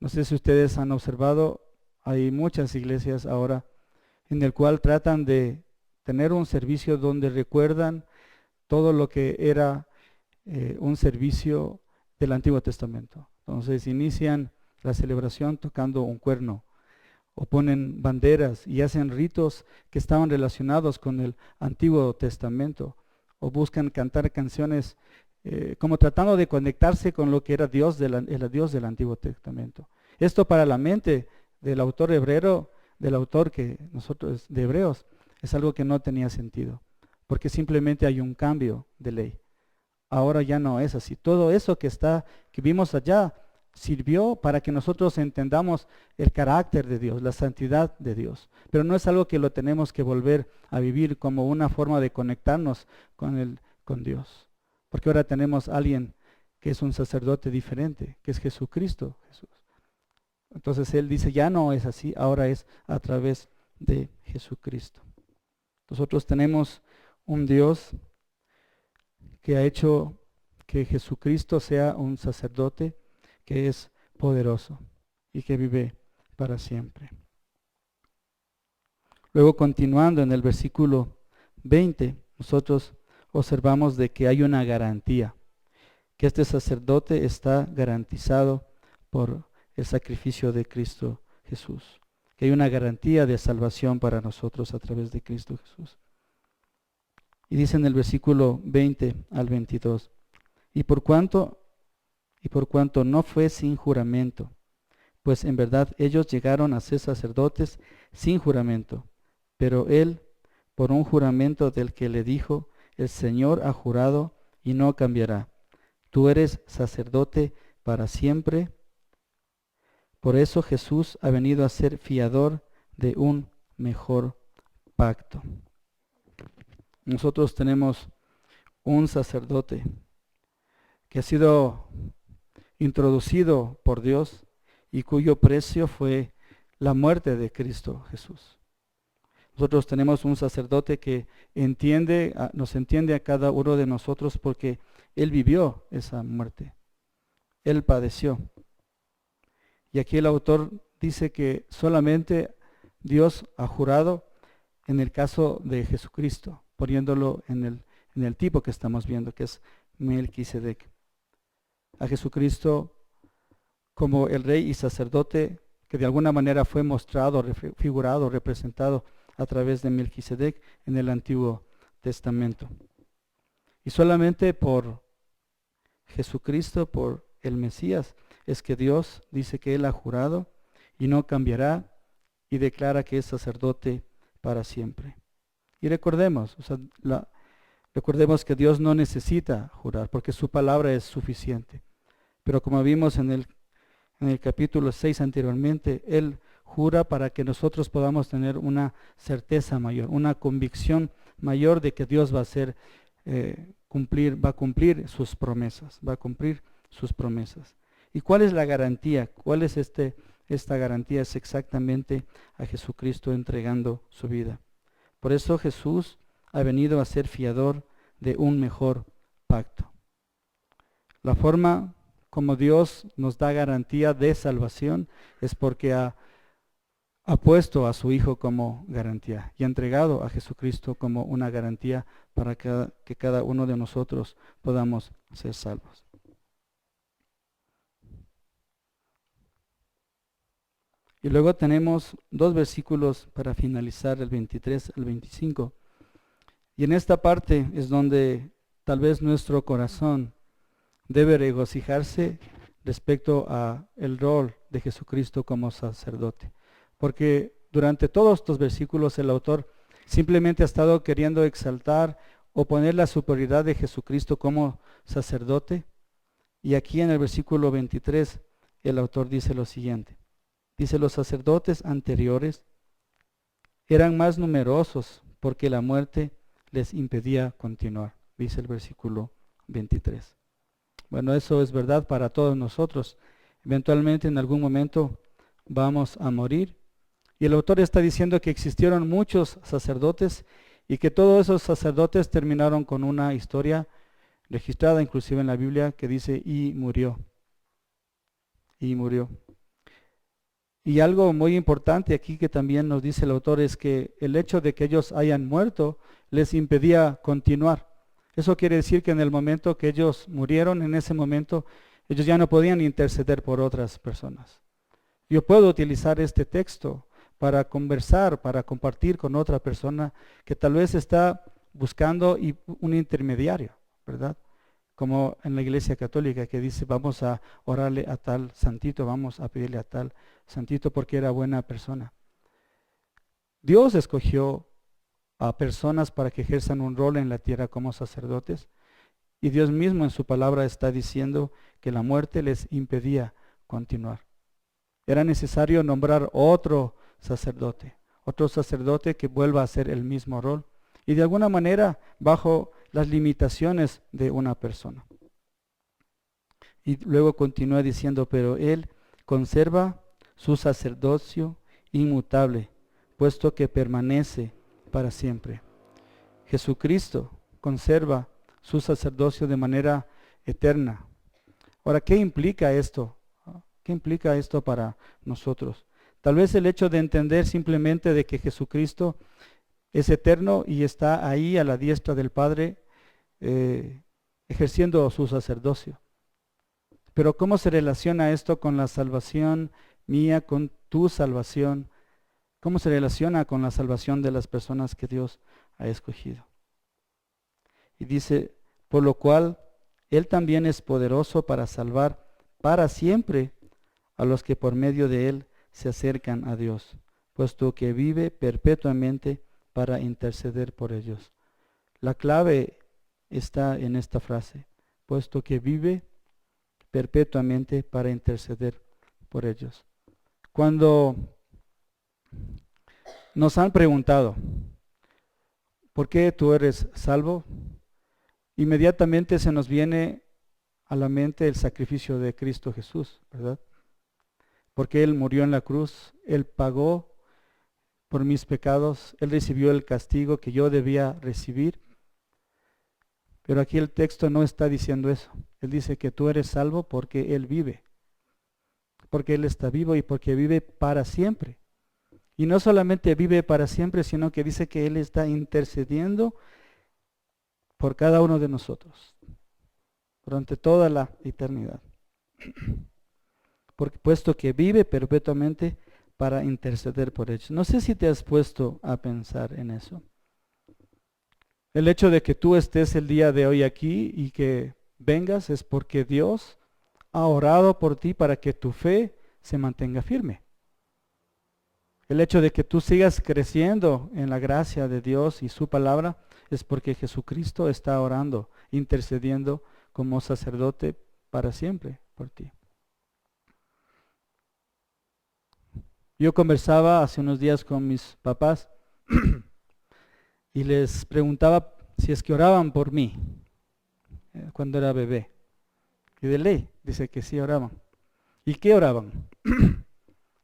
[SPEAKER 1] No sé si ustedes han observado, hay muchas iglesias ahora en el cual tratan de tener un servicio donde recuerdan todo lo que era un servicio del Antiguo Testamento. Entonces inician la celebración tocando un cuerno, o ponen banderas y hacen ritos que estaban relacionados con el Antiguo Testamento, o buscan cantar canciones como tratando de conectarse con lo que era Dios Dios del Antiguo Testamento. Esto para la mente del autor hebreo, del autor que nosotros de Hebreos, es algo que no tenía sentido, porque simplemente hay un cambio de ley. Ahora ya no es así. Todo eso que vimos allá sirvió para que nosotros entendamos el carácter de Dios, la santidad de Dios. Pero no es algo que lo tenemos que volver a vivir como una forma de conectarnos con Dios. Porque ahora tenemos a alguien que es un sacerdote diferente, que es Jesucristo Jesús. Entonces Él dice, ya no es así, ahora es a través de Jesucristo. Nosotros tenemos un Dios que ha hecho que Jesucristo sea un sacerdote que es poderoso y que vive para siempre. Luego, continuando en el versículo 20, nosotros observamos de que hay una garantía, que este sacerdote está garantizado por el sacrificio de Cristo Jesús, que hay una garantía de salvación para nosotros a través de Cristo Jesús. Y dice en el versículo 20 al 22, y por cuanto no fue sin juramento, pues en verdad ellos llegaron a ser sacerdotes sin juramento, pero él por un juramento del que le dijo, el Señor ha jurado y no cambiará, tú eres sacerdote para siempre. Por eso Jesús ha venido a ser fiador de un mejor pacto. Nosotros tenemos un sacerdote que ha sido introducido por Dios y cuyo precio fue la muerte de Cristo Jesús. Nosotros tenemos un sacerdote que nos entiende a cada uno de nosotros porque Él vivió esa muerte. Él padeció. Y aquí el autor dice que solamente Dios ha jurado en el caso de Jesucristo, poniéndolo en el tipo que estamos viendo, que es Melquisedec. A Jesucristo como el rey y sacerdote que de alguna manera fue mostrado, figurado, representado a través de Melquisedec en el Antiguo Testamento. Y solamente por Jesucristo, por el Mesías, es que Dios dice que Él ha jurado y no cambiará y declara que es sacerdote para siempre. Y recordemos, recordemos que Dios no necesita jurar porque su palabra es suficiente. Pero como vimos en el capítulo 6 anteriormente, Él jura para que nosotros podamos tener una certeza mayor, una convicción mayor de que Dios va a hacer va a cumplir sus promesas, va a cumplir sus promesas. ¿Y cuál es la garantía? ¿Cuál es esta garantía? Es exactamente a Jesucristo entregando su vida. Por eso Jesús ha venido a ser fiador de un mejor pacto. La forma como Dios nos da garantía de salvación es porque ha puesto a su Hijo como garantía y ha entregado a Jesucristo como una garantía para que cada uno de nosotros podamos ser salvos. Y luego tenemos 2 versículos para finalizar, el 23 al 25. Y en esta parte es donde tal vez nuestro corazón debe regocijarse respecto a el rol de Jesucristo como sacerdote. Porque durante todos estos versículos el autor simplemente ha estado queriendo exaltar o poner la superioridad de Jesucristo como sacerdote. Y aquí en el versículo 23 el autor dice lo siguiente. Dice, los sacerdotes anteriores eran más numerosos porque la muerte les impedía continuar. Dice el versículo 23. Bueno, eso es verdad para todos nosotros. Eventualmente en algún momento vamos a morir. Y el autor está diciendo que existieron muchos sacerdotes y que todos esos sacerdotes terminaron con una historia registrada inclusive en la Biblia que dice, y murió. Y murió. Y algo muy importante aquí que también nos dice el autor es que el hecho de que ellos hayan muerto les impedía continuar. Eso quiere decir que en el momento que ellos murieron, en ese momento, ellos ya no podían interceder por otras personas. Yo puedo utilizar este texto para conversar, para compartir con otra persona que tal vez está buscando un intermediario, ¿verdad? Como en la Iglesia Católica que dice, vamos a orarle a tal santito, vamos a pedirle a tal santito porque era buena persona. Dios escogió a personas para que ejerzan un rol en la tierra como sacerdotes y Dios mismo en su palabra está diciendo que la muerte les impedía continuar. Era necesario nombrar otro sacerdote que vuelva a hacer el mismo rol y de alguna manera bajo las limitaciones de una persona. Y luego continúa diciendo, pero Él conserva su sacerdocio inmutable, puesto que permanece para siempre. Jesucristo conserva su sacerdocio de manera eterna. Ahora, ¿qué implica esto? ¿Qué implica esto para nosotros? Tal vez el hecho de entender simplemente de que Jesucristo es eterno y está ahí a la diestra del Padre ejerciendo su sacerdocio. Pero ¿cómo se relaciona esto con la salvación mía, con tu salvación? ¿Cómo se relaciona con la salvación de las personas que Dios ha escogido? Y dice, por lo cual Él también es poderoso para salvar para siempre a los que por medio de Él se acercan a Dios, puesto que vive perpetuamente para interceder por ellos. La clave está en esta frase, puesto que vive perpetuamente para interceder por ellos. Cuando nos han preguntado, ¿por qué tú eres salvo? Inmediatamente se nos viene a la mente el sacrificio de Cristo Jesús, ¿verdad? Porque Él murió en la cruz, Él pagó por mis pecados, Él recibió el castigo que yo debía recibir. Pero aquí el texto no está diciendo eso. Él dice que tú eres salvo porque Él vive. porque Él está vivo y porque vive para siempre. Y no solamente vive para siempre, sino que dice que Él está intercediendo por cada uno de nosotros durante toda la eternidad. Porque puesto que vive perpetuamente para interceder por ellos. No sé si te has puesto a pensar en eso. El hecho de que tú estés el día de hoy aquí y que vengas es porque Dios ha orado por ti para que tu fe se mantenga firme. El hecho de que tú sigas creciendo en la gracia de Dios y su palabra es porque Jesucristo está orando, intercediendo como sacerdote para siempre por ti. Yo conversaba hace unos días con mis papás y les preguntaba si es que oraban por mí cuando era bebé. Y de ley, dice que sí oraban. ¿Y qué oraban?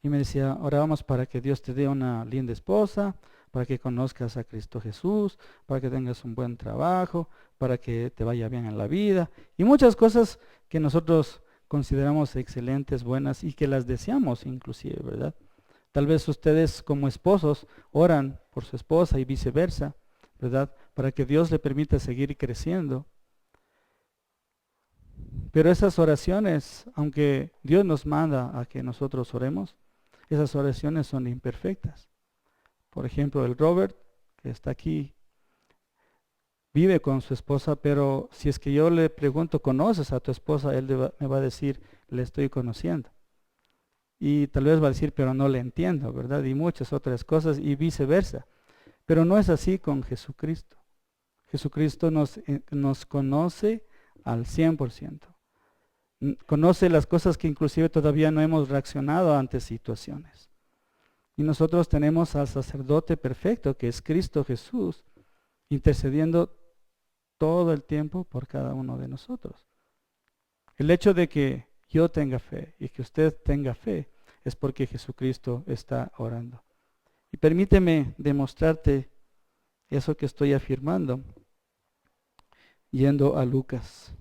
[SPEAKER 1] Y me decía, orábamos para que Dios te dé una linda esposa, para que conozcas a Cristo Jesús, para que tengas un buen trabajo, para que te vaya bien en la vida. Y muchas cosas que nosotros consideramos excelentes, buenas y que las deseamos inclusive, ¿verdad? Tal vez ustedes como esposos oran por su esposa y viceversa, ¿verdad? Para que Dios le permita seguir creciendo. Pero esas oraciones, aunque Dios nos manda a que nosotros oremos, esas oraciones son imperfectas. Por ejemplo, el Robert, que está aquí, vive con su esposa, pero si es que yo le pregunto, ¿conoces a tu esposa? Él me va a decir, le estoy conociendo. Y tal vez va a decir, pero no le entiendo, ¿verdad? Y muchas otras cosas y viceversa. Pero no es así con Jesucristo. Jesucristo nos conoce al 100%. Conoce las cosas que inclusive todavía no hemos reaccionado ante situaciones. Y nosotros tenemos al sacerdote perfecto, que es Cristo Jesús, intercediendo todo el tiempo por cada uno de nosotros. El hecho de que yo tenga fe y que usted tenga fe es porque Jesucristo está orando. Y permíteme demostrarte eso que estoy afirmando yendo a Lucas.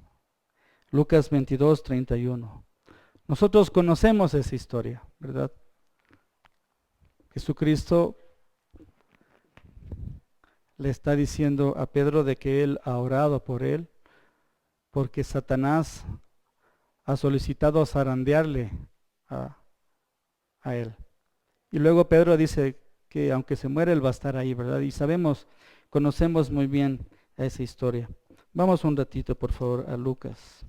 [SPEAKER 1] Lucas 22, 31. Nosotros conocemos esa historia, ¿verdad? Jesucristo le está diciendo a Pedro de que él ha orado por él, porque Satanás ha solicitado zarandearle a él. Y luego Pedro dice que aunque se muere, él va a estar ahí, ¿verdad? Y conocemos muy bien esa historia. Vamos un ratito, por favor, a Lucas.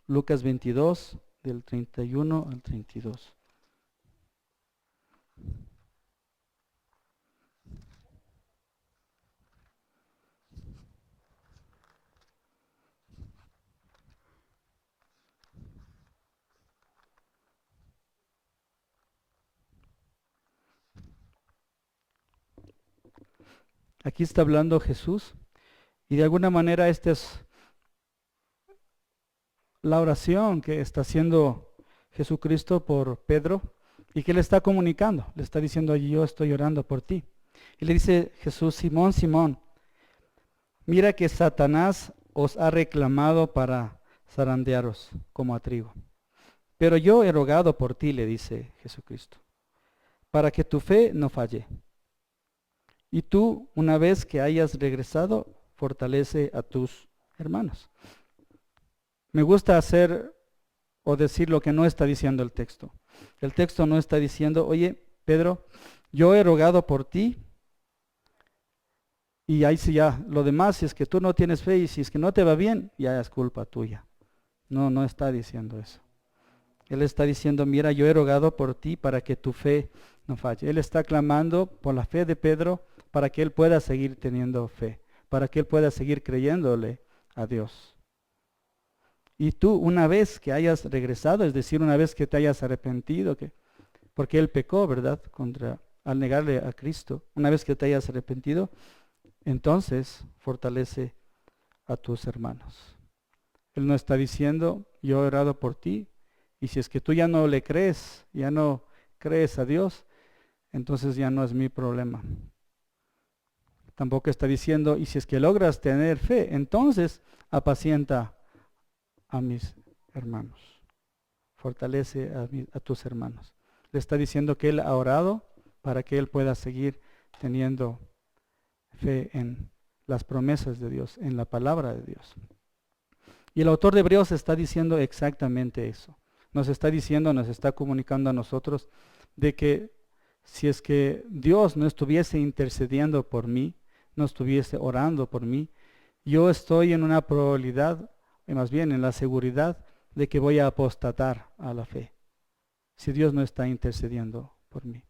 [SPEAKER 1] Lucas 22, del 31 al 32. Aquí está hablando Jesús y de alguna manera esta es la oración que está haciendo Jesucristo por Pedro y que le está comunicando. Le está diciendo, yo estoy orando por ti. Y le dice Jesús, Simón, Simón, mira que Satanás os ha reclamado para zarandearos como a trigo. Pero yo he rogado por ti, le dice Jesucristo, para que tu fe no falle. Y tú, una vez que hayas regresado, fortalece a tus hermanos. Me gusta hacer o decir lo que no está diciendo el texto. El texto no está diciendo, oye, Pedro, yo he rogado por ti, y ahí sí ya, lo demás, si es que tú no tienes fe y si es que no te va bien, ya es culpa tuya. No, no está diciendo eso. Él está diciendo, mira, yo he rogado por ti para que tu fe no falle. Él está clamando por la fe de Pedro para que él pueda seguir teniendo fe, para que él pueda seguir creyéndole a Dios. Y tú, una vez que hayas regresado, es decir, una vez que te hayas arrepentido, porque él pecó, ¿verdad?, al negarle a Cristo, una vez que te hayas arrepentido, entonces fortalece a tus hermanos. Él no está diciendo, yo he orado por ti, y si es que tú ya no le crees, ya no crees a Dios, entonces ya no es mi problema. Tampoco está diciendo, y si es que logras tener fe, entonces apacienta a mis hermanos. Fortalece a tus hermanos. Le está diciendo que él ha orado para que él pueda seguir teniendo fe en las promesas de Dios, en la palabra de Dios. Y el autor de Hebreos está diciendo exactamente eso. Nos está diciendo, nos está comunicando a nosotros de que si es que Dios no estuviese intercediendo por mí, no estuviese orando por mí, yo estoy en una probabilidad, más bien en la seguridad de que voy a apostatar a la fe, si Dios no está intercediendo por mí.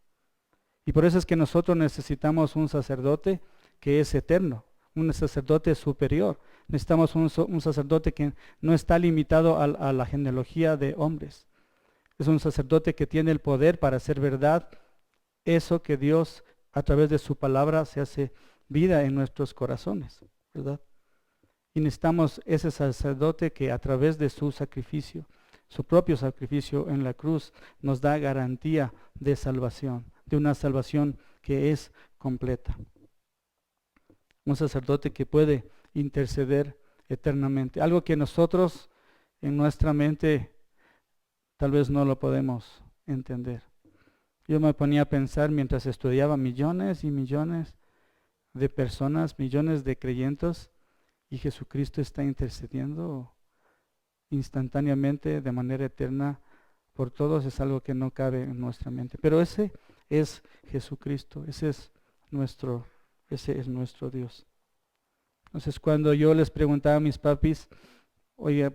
[SPEAKER 1] Y por eso es que nosotros necesitamos un sacerdote que es eterno, un sacerdote superior. Necesitamos un sacerdote que no está limitado a la genealogía de hombres. Es un sacerdote que tiene el poder para hacer verdad eso que Dios a través de su palabra se hace vida en nuestros corazones, ¿verdad? Y necesitamos ese sacerdote que a través de su sacrificio, su propio sacrificio en la cruz, nos da garantía de salvación, de una salvación que es completa. Un sacerdote que puede interceder eternamente. Algo que nosotros en nuestra mente tal vez no lo podemos entender. Yo me ponía a pensar mientras estudiaba millones y millones de personas, millones de creyentes, y Jesucristo está intercediendo instantáneamente de manera eterna por todos. Es algo que no cabe en nuestra mente. Pero ese es Jesucristo, ese es nuestro Dios. Entonces cuando yo les preguntaba a mis papis, oye,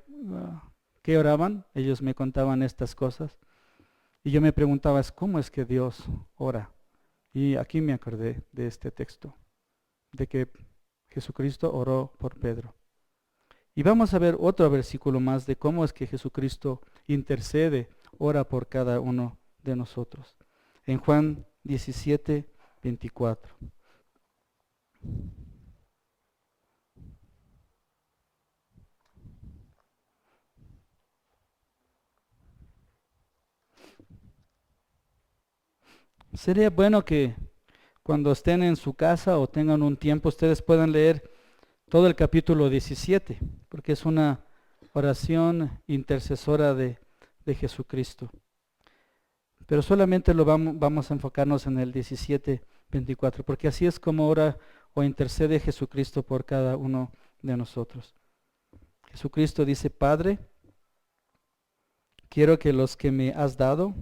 [SPEAKER 1] ¿qué oraban? Ellos me contaban estas cosas. Y yo me preguntaba, ¿cómo es que Dios ora? Y aquí me acordé de este texto, de que Jesucristo oró por Pedro. Y vamos a ver otro versículo más de cómo es que Jesucristo intercede, ora por cada uno de nosotros. En Juan 17, 24. Sería bueno que cuando estén en su casa o tengan un tiempo, ustedes puedan leer todo el capítulo 17, porque es una oración intercesora de Jesucristo. Pero solamente vamos a enfocarnos en el 17, 24, porque así es como ora o intercede Jesucristo por cada uno de nosotros. Jesucristo dice, Padre, quiero que los que me has dado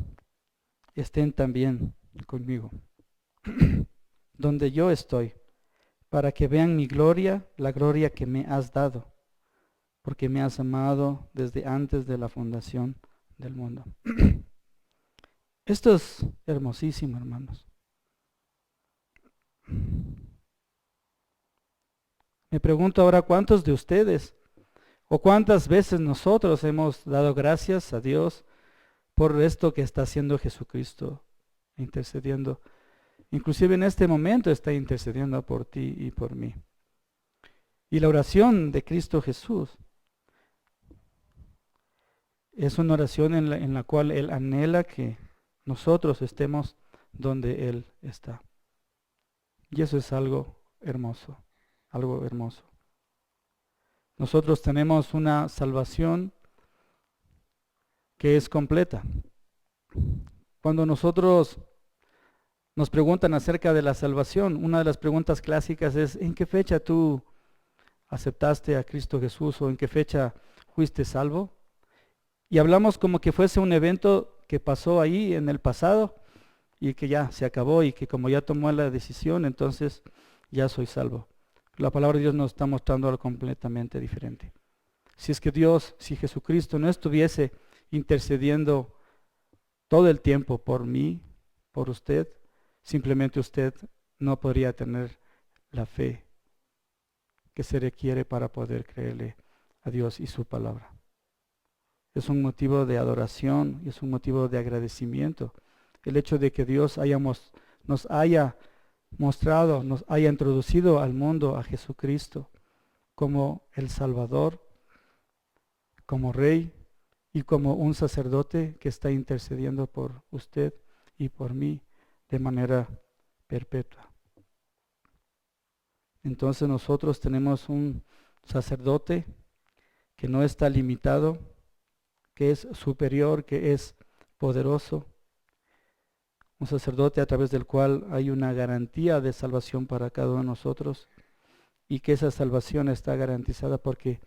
[SPEAKER 1] estén también conmigo, donde yo estoy, para que vean mi gloria, la gloria que me has dado, porque me has amado desde antes de la fundación del mundo. Esto es hermosísimo, hermanos. Me pregunto ahora, ¿cuántos de ustedes o cuántas veces nosotros hemos dado gracias a Dios por esto que está haciendo Jesucristo, intercediendo? Inclusive en este momento está intercediendo por ti y por mí. Y la oración de Cristo Jesús es una oración en la cual Él anhela que nosotros estemos donde Él está. Y eso es algo hermoso, algo hermoso. Nosotros tenemos una salvación que es completa. Cuando nosotros nos preguntan acerca de la salvación, una de las preguntas clásicas es, ¿en qué fecha tú aceptaste a Cristo Jesús o en qué fecha fuiste salvo? Y hablamos como que fuese un evento que pasó ahí en el pasado y que ya se acabó y que como ya tomó la decisión, entonces ya soy salvo. La palabra de Dios nos está mostrando algo completamente diferente. Si es que Dios, si Jesucristo no estuviese intercediendo todo el tiempo por mí, por usted, simplemente usted no podría tener la fe que se requiere para poder creerle a Dios y su palabra. Es un motivo de adoración y es un motivo de agradecimiento. El hecho de que Dios nos haya mostrado, nos haya introducido al mundo a Jesucristo como el Salvador, como Rey y como un sacerdote que está intercediendo por usted y por mí de manera perpetua. Entonces nosotros tenemos un sacerdote que no está limitado, que es superior, que es poderoso. Un sacerdote a través del cual hay una garantía de salvación para cada uno de nosotros y que esa salvación está garantizada porque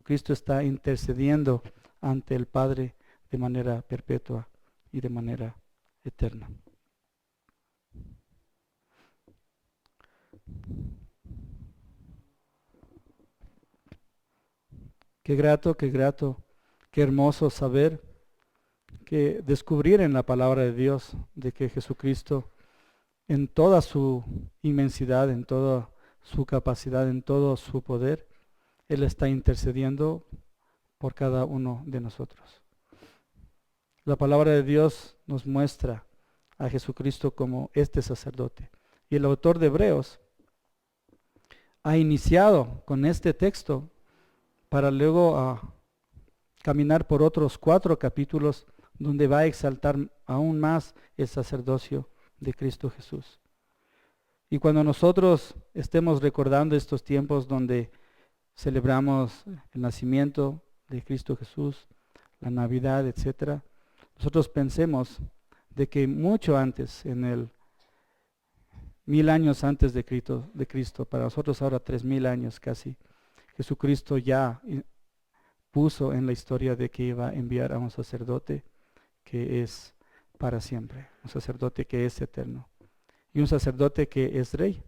[SPEAKER 1] Cristo está intercediendo ante el Padre de manera perpetua y de manera eterna. Qué grato, qué hermoso saber, que descubrir en la palabra de Dios de que Jesucristo en toda su inmensidad, en toda su capacidad, en todo su poder, Él está intercediendo por cada uno de nosotros. La palabra de Dios nos muestra a Jesucristo como este sacerdote. Y el autor de Hebreos ha iniciado con este texto para luego caminar por otros 4 capítulos donde va a exaltar aún más el sacerdocio de Cristo Jesús. Y cuando nosotros estemos recordando estos tiempos donde celebramos el nacimiento de Cristo Jesús, la Navidad, etcétera, nosotros pensemos de que mucho antes, en el 1000 años antes de Cristo, para nosotros ahora 3000 años casi, Jesucristo ya puso en la historia de que iba a enviar a un sacerdote que es para siempre, un sacerdote que es eterno y un sacerdote que es rey.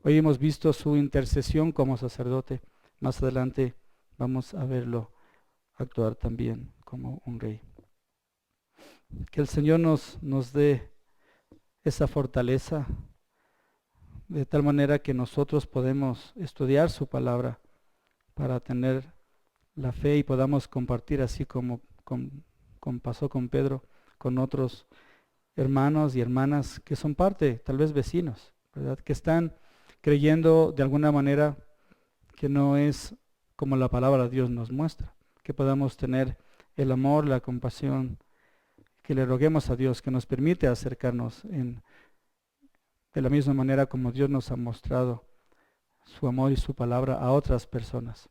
[SPEAKER 1] Hoy hemos visto su intercesión como sacerdote, más adelante vamos a verlo actuar también como un rey. Que el Señor nos dé esa fortaleza, de tal manera que nosotros podemos estudiar su palabra para tener la fe y podamos compartir así como pasó con Pedro, con otros hermanos y hermanas que son parte, tal vez vecinos, ¿verdad? Que están creyendo de alguna manera que no es como la palabra de Dios nos muestra. Que podamos tener el amor, la compasión, que le roguemos a Dios que nos permite acercarnos de la misma manera como Dios nos ha mostrado su amor y su palabra a otras personas.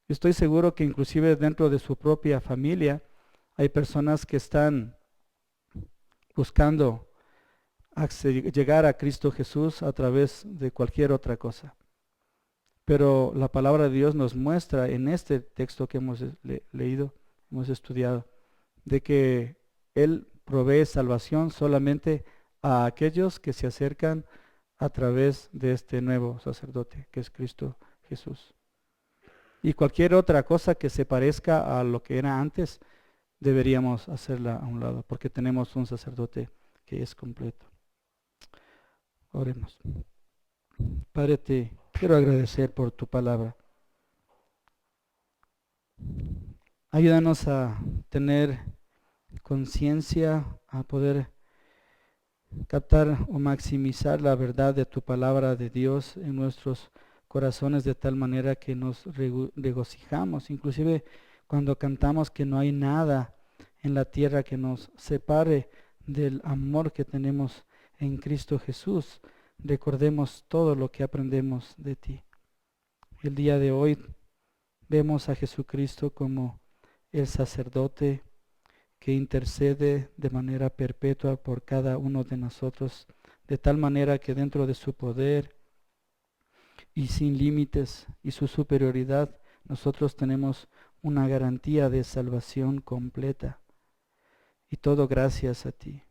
[SPEAKER 1] Estoy seguro que inclusive dentro de su propia familia hay personas que están buscando llegar a Cristo Jesús a través de cualquier otra cosa. Pero la palabra de Dios nos muestra en este texto que hemos leído, hemos estudiado, de que Él provee salvación solamente a aquellos que se acercan a través de este nuevo sacerdote, que es Cristo Jesús. Y cualquier otra cosa que se parezca a lo que era antes, deberíamos hacerla a un lado, porque tenemos un sacerdote que es completo. Oremos. Padre, te quiero agradecer por tu palabra. Ayúdanos a tener conciencia, a poder captar o maximizar la verdad de tu palabra de Dios en nuestros corazones de tal manera que nos regocijamos, inclusive cuando cantamos que no hay nada en la tierra que nos separe del amor que tenemos en Cristo Jesús. Recordemos todo lo que aprendemos de ti. El día de hoy vemos a Jesucristo como el sacerdote que intercede de manera perpetua por cada uno de nosotros, de tal manera que dentro de su poder y sin límites y su superioridad, nosotros tenemos una garantía de salvación completa. Y todo gracias a ti.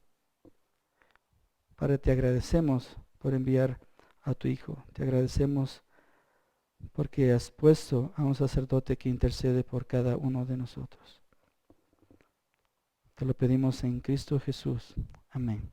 [SPEAKER 1] Padre, te agradecemos por enviar a tu Hijo. Te agradecemos porque has puesto a un sacerdote que intercede por cada uno de nosotros. Te lo pedimos en Cristo Jesús. Amén.